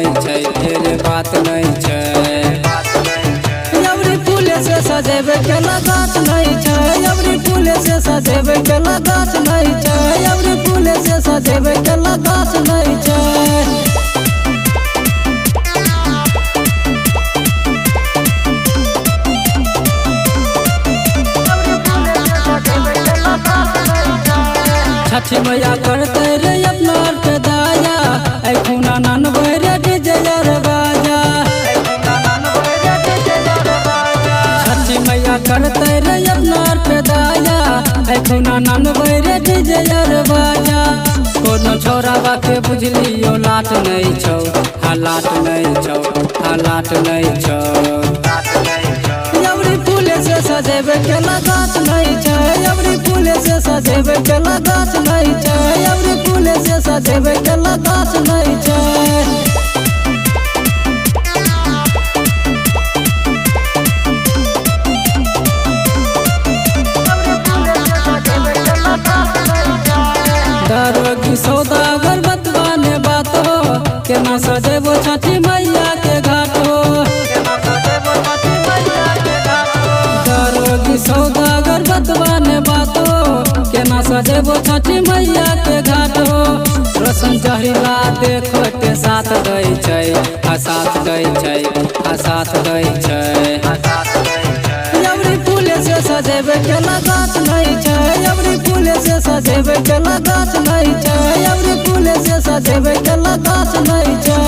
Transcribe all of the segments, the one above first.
बात नहीं छै अबरी फूल से सजेबे के लगात नहीं छै अबरी फूल से सजेबे के लगात नहीं छै अबरी फूल से सजेबे के लगात नहीं छै। छठी मैया करते रे अपना के दाया खुना नन भरे डिजर बाजा छठी मैया करते रे अपना के दाया खुना नन भरे डिजर बाजा कोनो छोराबा के बुझलियो लाट नहीं छौ हालात नहीं छौ हालात नहीं छौ अबरी फूल से सजेबे के लगात नहीं छै अबरी फूल से सजेबे के लगात नहीं छै अबरी फूल से सजेबे के लगात नहीं छै। दरोगी सौदागर बतवाने बात हो केना सजेबो छठी मैया के घाट हो दरोगी सौदागर बतवाने बात हो केना सजेबो छठी मैया के घाट हो रोशन जहरीला देखो के साथ दै छै आ साथ दै छै आ साथ दै छै अबरी फूल से सजेबे के लगात नहीं छै अबरी फूल से सजेबे के लगात नहीं छै अबरी फूल से सजेबे के लगात नहीं छै।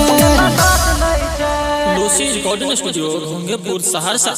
Lucy recording studio, Gangepur, Saharsa.